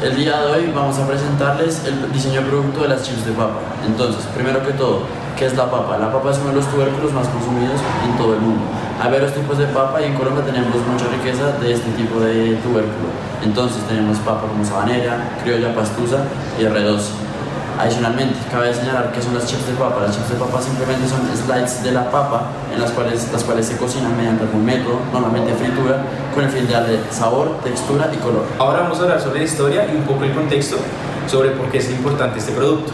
El día de hoy vamos a presentarles el diseño de producto de las chips de papa. Entonces, primero que todo, ¿qué es la papa? La papa es uno de los tubérculos más consumidos en todo el mundo. Hay varios tipos de papa y en Colombia tenemos mucha riqueza de este tipo de tubérculo. Entonces tenemos papa como sabanera, criolla, pastusa y R12. Adicionalmente, cabe señalar que son las chips de papa. Las chips de papa simplemente son slides de la papa en las cuales se cocinan mediante algún método, normalmente fritura, con el fin de darle sabor, textura y color. Ahora vamos a hablar sobre la historia y un poco el contexto sobre por qué es importante este producto.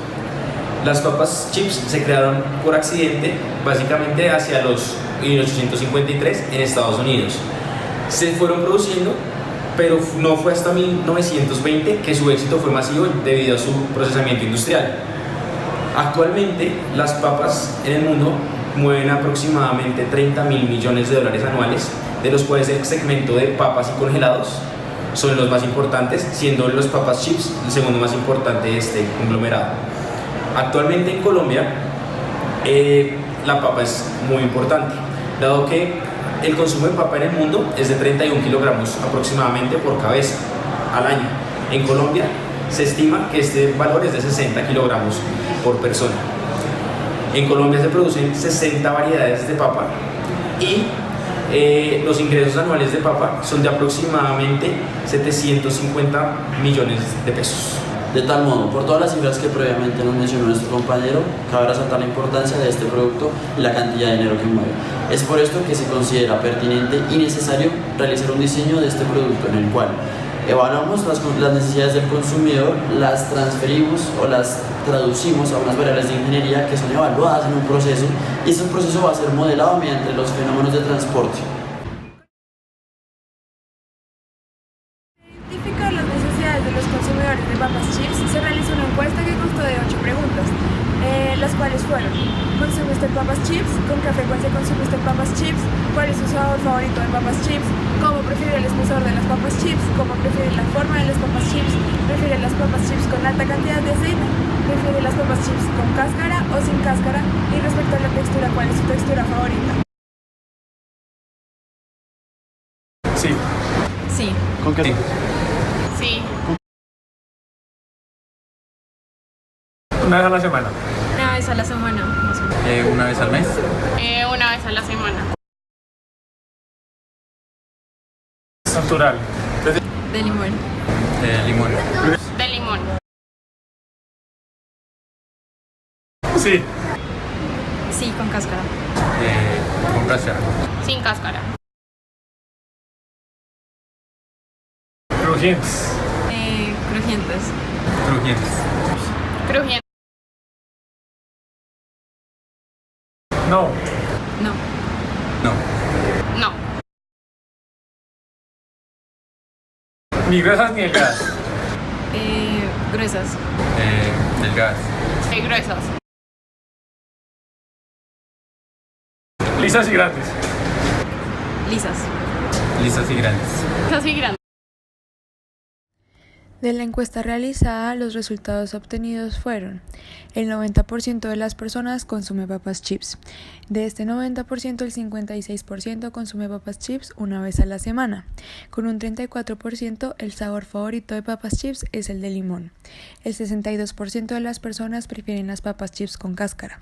Las papas chips se crearon por accidente, básicamente hacia los 1853 en Estados Unidos. Se fueron produciendo, pero no fue hasta 1920 que su éxito fue masivo debido a su procesamiento industrial. Actualmente, las papas en el mundo mueven aproximadamente 30.000 millones de dólares anuales, de los cuales el segmento de papas y congelados son los más importantes, siendo los papas chips el segundo más importante de este conglomerado. Actualmente en Colombia, la papa es muy importante, dado que el consumo de papa en el mundo es de 31 kilogramos aproximadamente por cabeza al año. En Colombia se estima que este valor es de 60 kilogramos por persona. En Colombia se producen 60 variedades de papa y los ingresos anuales de papa son de aproximadamente 750 millones de pesos. De tal modo, por todas las cifras que previamente nos mencionó nuestro compañero, cabe resaltar la importancia de este producto y la cantidad de dinero que mueve. Es por esto que se considera pertinente y necesario realizar un diseño de este producto en el cual evaluamos las necesidades del consumidor, las transferimos o las traducimos a unas variables de ingeniería que son evaluadas en un proceso, y este proceso va a ser modelado mediante los fenómenos de transporte. Las necesidades de los consumidores de papas chips, se realizó una encuesta que constó de 8 preguntas, las cuales fueron: ¿consume usted papas chips? ¿Con qué frecuencia consume usted papas chips? ¿Cuál es su sabor favorito de papas chips? ¿Cómo prefiere el espesor de las papas chips? ¿Cómo prefiere la forma de las papas chips? ¿Prefiere las papas chips con alta cantidad de aceite? ¿Prefiere las papas chips con cáscara o sin cáscara? Y respecto a la textura, ¿cuál es su textura favorita? Sí. Sí. ¿Con qué? Sí. Una vez a la semana. Una vez a la semana, más o menos. Una vez al mes. Una vez a la semana. Natural. De limón. Limón. De limón. Sí. Sí, con cáscara. Con cáscara. Sin cáscara. Crujientes. Crujientes. Crujientes. Crujientes. No. No. No. No. Ni gruesas ni delgadas. Gruesas. Delgadas. Gruesas. Lisas y grandes. Lisas. Lisas y grandes. Casi grandes. De la encuesta realizada, los resultados obtenidos fueron: el 90% de las personas consume papas chips. De este 90%, el 56% consume papas chips una vez a la semana. Con un 34%, el sabor favorito de papas chips es el de limón. El 62% de las personas prefieren las papas chips con cáscara.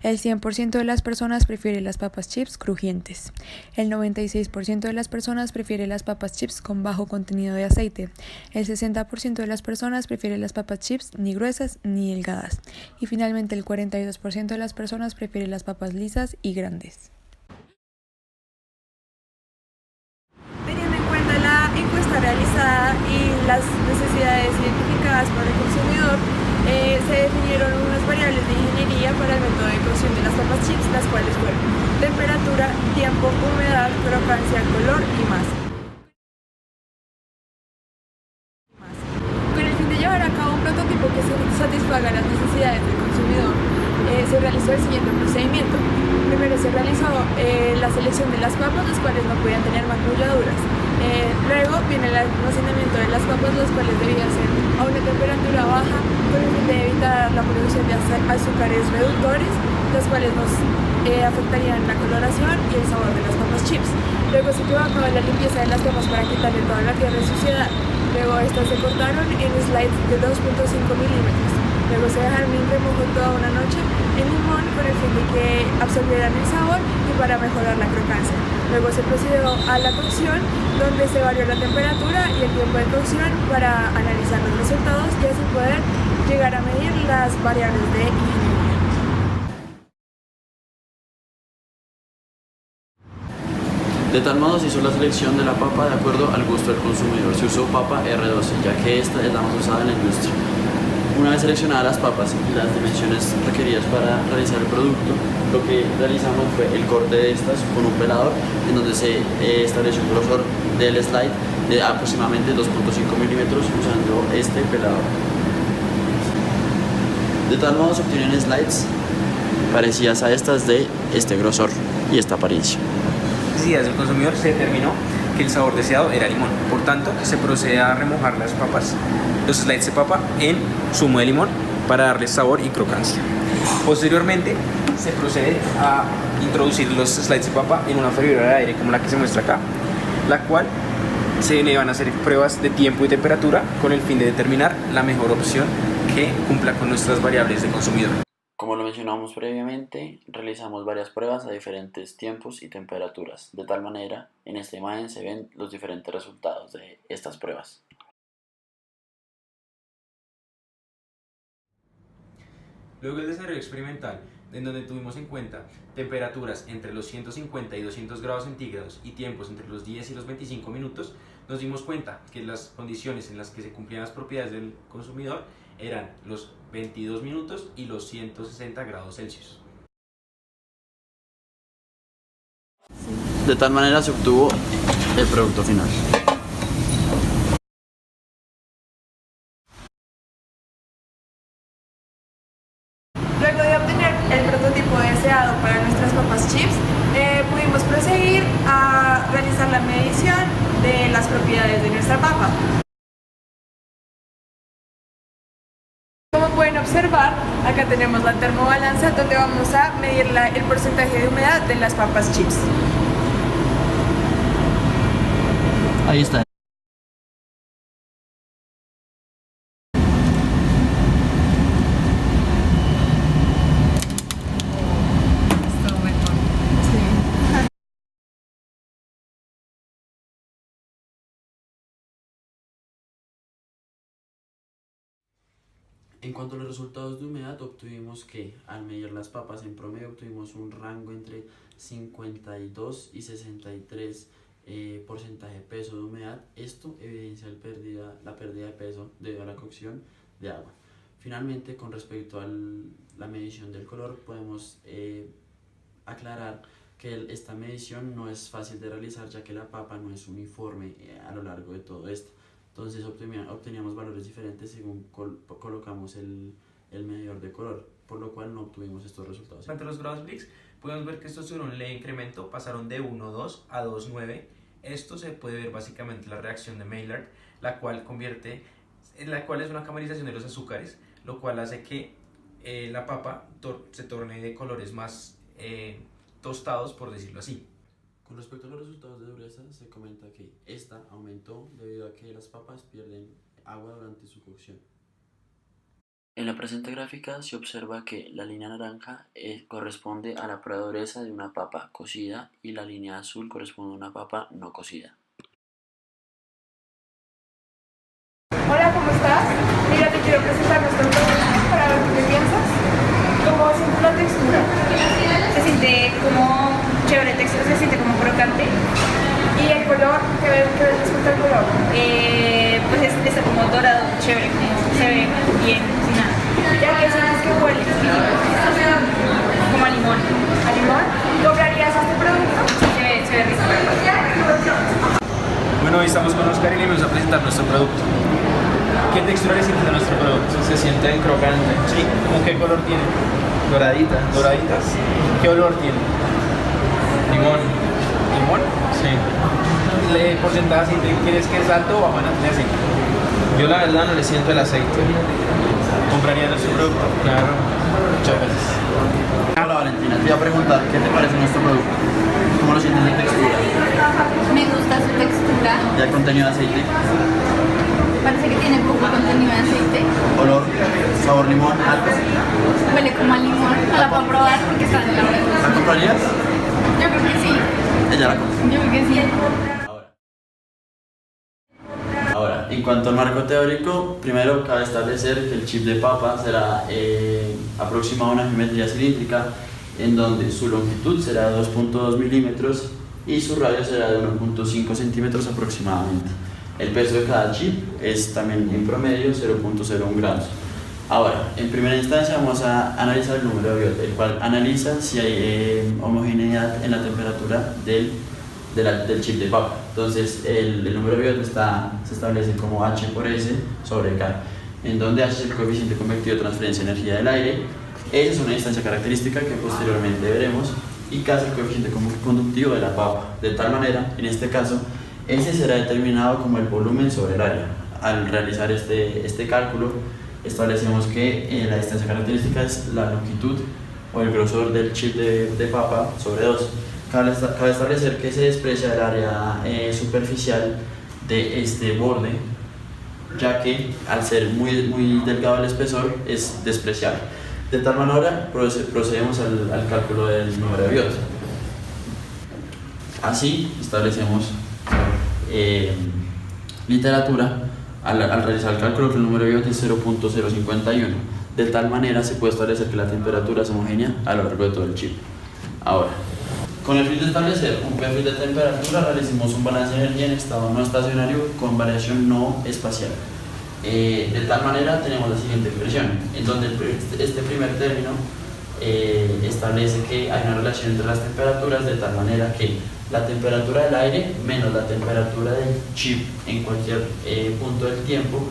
El 100% de las personas prefiere las papas chips crujientes. El 96% de las personas prefiere las papas chips con bajo contenido de aceite. El 60% de las personas prefiere las papas chips ni gruesas ni delgadas. Y finalmente el 42% de las personas prefiere las papas lisas y grandes. Teniendo en cuenta la encuesta realizada y las necesidades identificadas por el consumidor, se definieron unas variables de ingeniería para el método de cocción de las papas chips, las cuales fueron temperatura, tiempo, humedad, crocancia, color y masa. Con el fin de llevar a cabo un prototipo que satisfaga las necesidades del consumidor, se realizó el siguiente procedimiento. Primero se realizó la selección de las papas, las cuales no podían tener maculladuras. Luego viene el almacenamiento de las papas, las cuales debían ser a una temperatura baja con el fin de evitar la producción de azúcares reductores, los cuales nos afectarían la coloración y el sabor de las papas chips. Luego se llevó a cabo la limpieza de las papas para quitarle toda la tierra y suciedad. Luego estas se cortaron en slides de 2.5 milímetros. Luego se dejaron en remojo toda una noche en limón con el fin de que absorbieran el sabor y para mejorar la crocancia. Luego se procedió a la cocción, donde se varió la temperatura y el tiempo de cocción para analizar los resultados y así poder llegar a medir las variables de ingeniería. De tal modo se hizo la selección de la papa de acuerdo al gusto del consumidor. Se usó papa R12, ya que esta es la más usada en la industria. Una vez seleccionadas las papas y las dimensiones requeridas para realizar el producto, lo que realizamos fue el corte de estas con un pelador, en donde se estableció un grosor del slide de aproximadamente 2.5 milímetros usando este pelador. De tal modo se obtienen slides parecidas a estas de este grosor y esta apariencia. Necesidades del consumidor se determinó que el sabor deseado era limón. Por tanto, se procede a remojar las papas, los slides de papa, en zumo de limón para darles sabor y crocancia. Posteriormente, se procede a introducir los slides de papa en una freidora de aire como la que se muestra acá, la cual se le van a hacer pruebas de tiempo y temperatura con el fin de determinar la mejor opción que cumpla con nuestras variables de consumidor. Como lo mencionamos previamente, realizamos varias pruebas a diferentes tiempos y temperaturas. De tal manera, en esta imagen se ven los diferentes resultados de estas pruebas. Luego del desarrollo experimental, en donde tuvimos en cuenta temperaturas entre los 150 y 200 grados centígrados y tiempos entre los 10 y los 25 minutos, nos dimos cuenta que las condiciones en las que se cumplían las propiedades del consumidor eran los 22 minutos y los 160 grados Celsius. De tal manera se obtuvo el producto final. Luego de obtener el prototipo deseado para nuestras papas chips, pudimos proseguir a realizar la medición de las propiedades de nuestra papa. Como pueden observar, acá tenemos la termobalanza donde vamos a medir el porcentaje de humedad de las papas chips. Ahí está. En cuanto a los resultados de humedad, obtuvimos que al medir las papas en promedio obtuvimos un rango entre 52 y 63 porcentaje de peso de humedad. Esto evidencia la pérdida de peso debido a la cocción de agua. Finalmente, con respecto a la medición del color, podemos aclarar que esta medición no es fácil de realizar, ya que la papa no es uniforme a lo largo de todo esto. Entonces obteníamos valores diferentes según colocamos el medidor de color, por lo cual no obtuvimos estos resultados. Ante los grados Brix, podemos ver que estos tuvieron un leve incremento, pasaron de 1,2 a 2,9. Esto se puede ver básicamente en la reacción de Maillard, la cual es una camarización de los azúcares, lo cual hace que la papa se torne de colores más tostados, por decirlo así. Con respecto a los resultados de dureza, se comenta que esta aumentó debido a que las papas pierden agua durante su cocción. En la presente gráfica se observa que la línea naranja corresponde a la prueba de dureza de una papa cocida y la línea azul corresponde a una papa no cocida. Hola, ¿cómo estás? Mira, te quiero presentar nuestro producto para ver qué piensas. ¿Cómo sientes la textura? Se siente como chévere, el textura se siente como crocante. ¿Y el color? ¿Qué ves respecto al color? Pues está como dorado, chévere, se ve bien cocinado. ¿Ya qué sientes que huele? Como a limón. ¿A limón? ¿Comprarías este producto? Se ve rico. Bueno, hoy estamos con Oscar y le vamos a presentar nuestro producto. ¿Qué textura le sientes a nuestro producto? Se siente crocante. Sí, ¿cómo qué color tiene? Doraditas. ¿Doraditas? ¿Qué olor tiene? Limón. ¿Limón? Sí. ¿Le porcentaje de aceite quieres que es alto o bajo en aceite? Yo la verdad no le siento el aceite. ¿Compraría nuestro producto? Claro. Muchas gracias. Hola Valentina, te iba a preguntar, ¿qué te parece nuestro producto? ¿Cómo lo sientes de textura? Me gusta su textura. ¿Y el contenido de aceite? sabor limón alto. Huele como a limón, no la puedo probar porque está en la hora. ¿La comprarías? Yo creo que sí, Ella la compra. yo creo que sí. Ahora, en cuanto al marco teórico, primero cabe establecer que el chip de papa será aproximado a una geometría cilíndrica en donde su longitud será de 2.2 milímetros y su radio será de 1.5 centímetros aproximadamente. El peso de cada chip es también en promedio 0.01 gramos. Ahora, en primera instancia vamos a analizar el número de Biot, el cual analiza si hay homogeneidad en la temperatura del chip de papa. Entonces, el número de Biot se establece como H por S sobre K, en donde H es el coeficiente convectivo de transferencia de energía del aire. S es una distancia característica que posteriormente veremos, y K es el coeficiente conductivo de la papa. De tal manera, en este caso, S será determinado como el volumen sobre el área. Al realizar este cálculo, establecemos que la distancia característica es la longitud o el grosor del chip de papa sobre 2. Cabe establecer que se desprecia el área superficial de este borde, ya que al ser muy delgado el espesor es despreciable. De tal manera procedemos al cálculo del número de Biot. Así establecemos literatura al realizar el cálculo que el número de Biot es 0.051. De tal manera se puede establecer que la temperatura es homogénea a lo largo de todo el chip. Ahora, con el fin de establecer un perfil de temperatura, realicemos un balance de energía en estado no estacionario con variación no espacial. De tal manera tenemos la siguiente expresión, en donde este primer término establece que hay una relación entre las temperaturas de tal manera que la temperatura del aire menos la temperatura del chip en cualquier punto del tiempo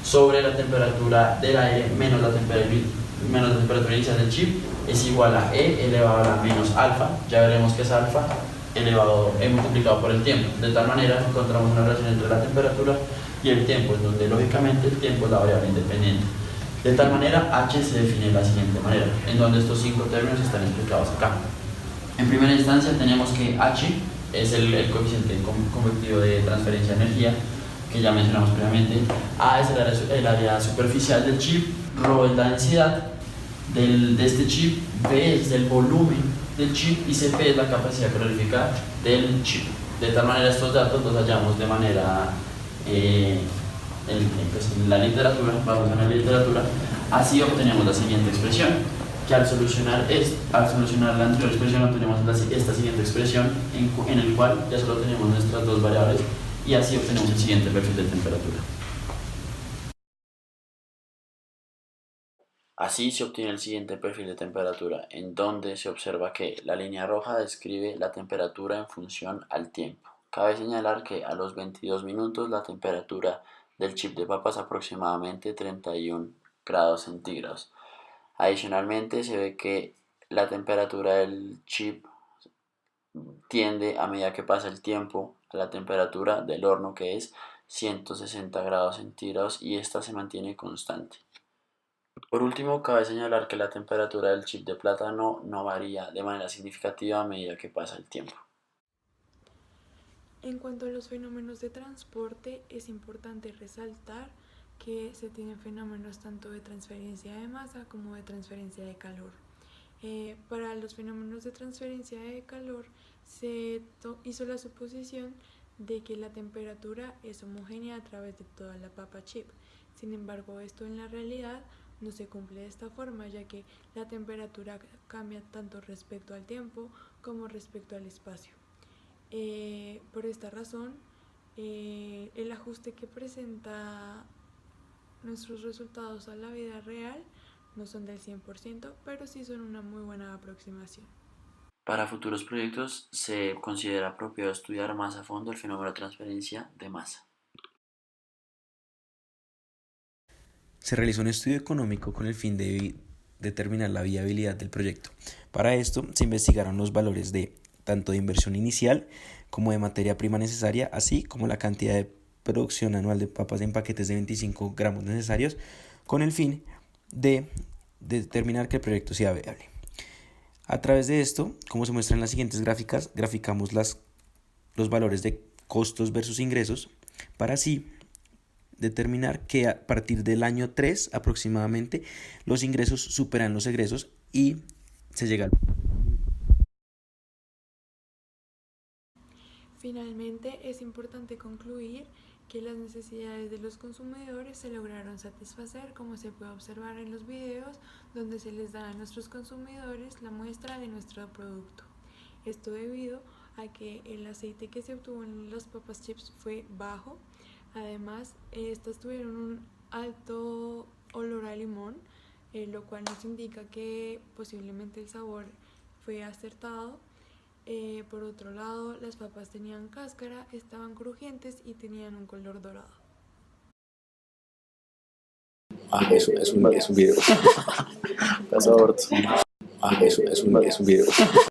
sobre la temperatura del aire menos la temperatura inicial del chip es igual a E elevado a la menos alfa. Ya veremos que es alfa elevado E multiplicado por el tiempo. De tal manera encontramos una relación entre la temperatura y el tiempo, en donde lógicamente el tiempo es la variable independiente. De tal manera, H se define de la siguiente manera, en donde estos 5 términos están explicados acá. En primera instancia tenemos que H es el coeficiente convectivo de transferencia de energía, que ya mencionamos previamente. A es el área superficial del chip, Rho es la densidad de este chip, B es el volumen del chip y Cp es la capacidad calórica del chip. De tal manera estos datos los hallamos de manera en la literatura, vamos a la literatura. Así obtenemos la siguiente expresión, que al solucionar la anterior expresión obtenemos esta siguiente expresión en el cual ya solo tenemos nuestras dos variables, y así obtenemos el siguiente perfil de temperatura. Así se obtiene el siguiente perfil de temperatura, en donde se observa que la línea roja describe la temperatura en función al tiempo. Cabe señalar que a los 22 minutos la temperatura del chip de papa es aproximadamente 31 grados centígrados. Adicionalmente se ve que la temperatura del chip tiende, a medida que pasa el tiempo, a la temperatura del horno, que es 160 grados centígrados, y esta se mantiene constante. Por último, cabe señalar que la temperatura del chip de plátano no varía de manera significativa a medida que pasa el tiempo. En cuanto a los fenómenos de transporte, es importante resaltar que se tienen fenómenos tanto de transferencia de masa como de transferencia de calor. Para los fenómenos de transferencia de calor se hizo la suposición de que la temperatura es homogénea a través de toda la papa chip. Sin embargo, esto en la realidad no se cumple de esta forma, ya que la temperatura cambia tanto respecto al tiempo como respecto al espacio. Por esta razón, el ajuste que presenta nuestros resultados a la vida real no son del 100%, pero sí son una muy buena aproximación. Para futuros proyectos se considera apropiado estudiar más a fondo el fenómeno de transferencia de masa. Se realizó un estudio económico con el fin de determinar la viabilidad del proyecto. Para esto se investigaron los valores de tanto de inversión inicial como de materia prima necesaria, así como la cantidad de producción anual de papas en paquetes de 25 gramos necesarios, con el fin de determinar que el proyecto sea viable. A través de esto, como se muestra en las siguientes gráficas, graficamos los valores de costos versus ingresos para así determinar que a partir del año 3 aproximadamente los ingresos superan los egresos y se llega al... Finalmente, es importante concluir que las necesidades de los consumidores se lograron satisfacer, como se puede observar en los videos donde se les da a nuestros consumidores la muestra de nuestro producto. Esto debido a que el aceite que se obtuvo en las papas chips fue bajo. Además, estas tuvieron un alto olor a limón, lo cual nos indica que posiblemente el sabor fue acertado. Por otro lado, las papas tenían cáscara, estaban crujientes y tenían un color dorado. Es un video. Es un video.